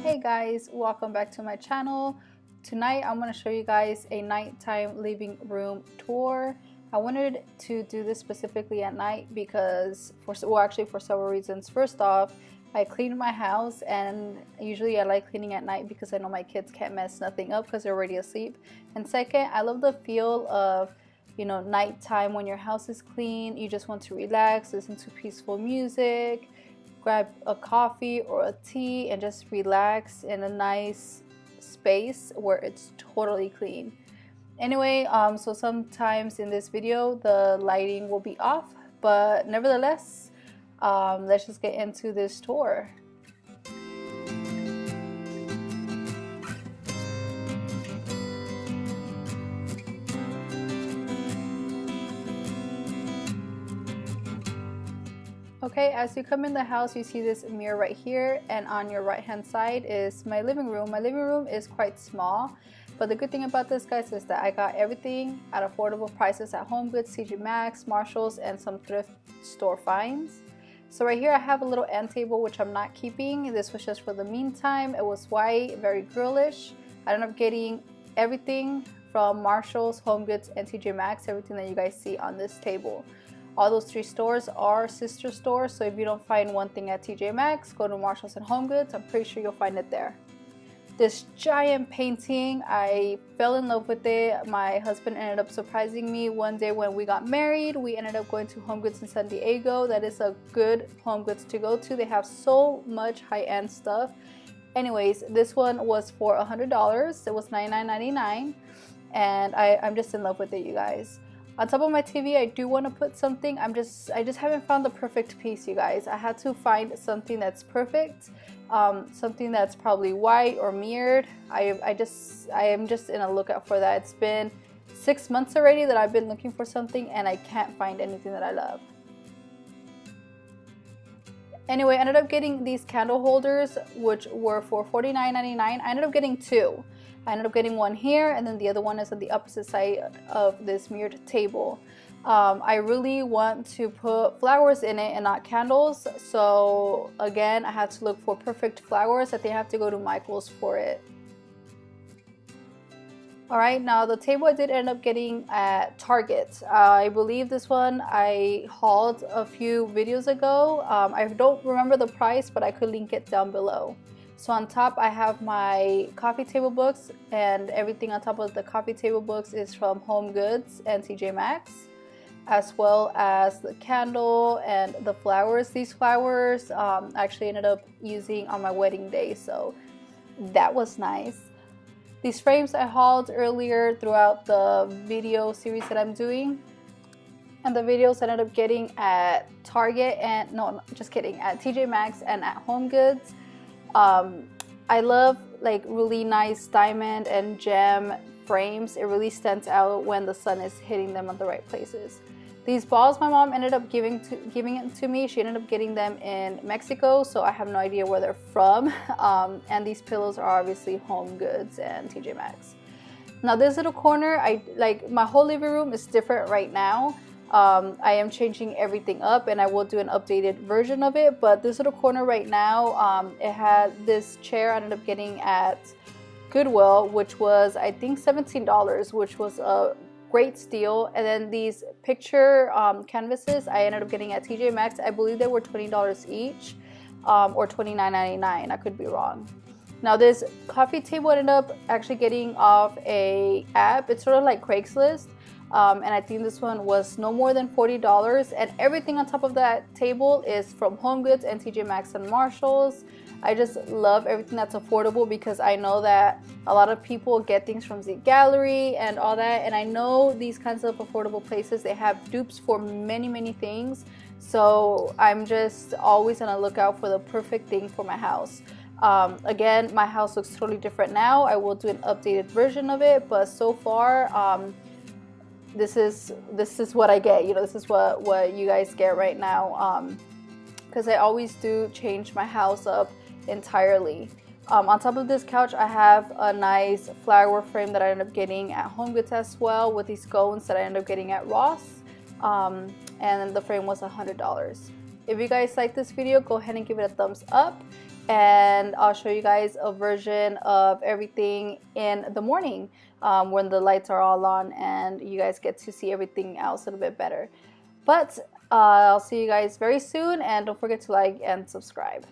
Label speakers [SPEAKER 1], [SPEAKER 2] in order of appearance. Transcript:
[SPEAKER 1] Hey guys, welcome back to my channel. Tonight I'm going to show you guys a nighttime living room tour. I wanted to do this specifically at night because for several reasons. First off, I cleaned my house, and usually I like cleaning at night because I know my kids can't mess nothing up because they're already asleep. And second, I love the feel of nighttime when your house is clean. You just want to relax, listen to peaceful music, grab a coffee or a tea and just relax in a nice space where it's totally clean. Anyway, so sometimes in this video the lighting will be off, but nevertheless, let's just get into this tour. Okay, as you come in the house, you see this mirror right here, and on your right hand side is my living room. My living room is quite small, but the good thing about this, guys, is that I got everything at affordable prices at HomeGoods, TJ Maxx, Marshalls, and some thrift store finds. So right here I have a little end table which I'm not keeping. This was just for the meantime. It was white, very girlish. I ended up getting everything from Marshalls, HomeGoods, and TJ Maxx, everything that you guys see on this table. All those three stores are sister stores, so if you don't find one thing at TJ Maxx, go to Marshalls and HomeGoods. I'm pretty sure you'll find it there. This giant painting, I fell in love with it. My husband ended up surprising me one day when we got married. We ended up going to HomeGoods in San Diego. That is a good HomeGoods to go to. They have so much high-end stuff. Anyways, this one was for $100. It was $99.99, and I'm just in love with it, you guys. On top of my TV, I do want to put something. I just haven't found the perfect piece, you guys. I had to find something that's perfect, something that's probably white or mirrored. I am just in a lookout for that. It's been 6 months already that I've been looking for something, and I can't find anything that I love. Anyway, I ended up getting these candle holders, which were for $49.99. I ended up getting two. I ended up getting one here, and then the other one is on the opposite side of this mirrored table. I really want to put flowers in it and not candles, so again I had to look for perfect flowers. I think I have to go to Michael's for it. Alright, now the table I did end up getting at Target. I believe this one I hauled a few videos ago. I don't remember the price, but I could link it down below. So on top I have my coffee table books, and everything on top of the coffee table books is from HomeGoods and TJ Maxx, as well as the candle and the flowers. These flowers I actually ended up using on my wedding day, so that was nice. These frames I hauled earlier throughout the video series that I'm doing, and the videos I ended up getting at Target and at TJ Maxx and at HomeGoods. I love like really nice diamond and gem frames. It really stands out when the sun is hitting them on the right places. These balls my mom ended up giving it to me. She ended up getting them in Mexico, so I have no idea where they're from. And these pillows are obviously HomeGoods and TJ Maxx. Now this little corner, my whole living room is different right now. I am changing everything up, and I will do an updated version of it, but this little corner right now, it had this chair I ended up getting at Goodwill, which was I think $17, which was a great steal. And then these picture canvases I ended up getting at TJ Maxx. I believe they were $20 each, or $29.99. I could be wrong. Now this coffee table I ended up actually getting off a app. It's sort of like Craigslist. And I think this one was no more than $40, and everything on top of that table is from HomeGoods and TJ Maxx and Marshalls. I just love everything that's affordable because I know that a lot of people get things from Z Gallery and all that, and I know these kinds of affordable places, they have dupes for many things, so I'm just always on a lookout for the perfect thing for my house. Again, my house looks totally different now. I will do an updated version of it, but so far this is what I get. This is what you guys get right now, because I always do change my house up entirely. On top of this couch I have a nice flower frame that I ended up getting at HomeGoods as well, with these cones that I ended up getting at Ross, and the frame was $100. If you guys like this video, go ahead and give it a thumbs up. and I'll show you guys a version of everything in the morning when the lights are all on and you guys get to see everything else a little bit better. But I'll see you guys very soon, and don't forget to like and subscribe.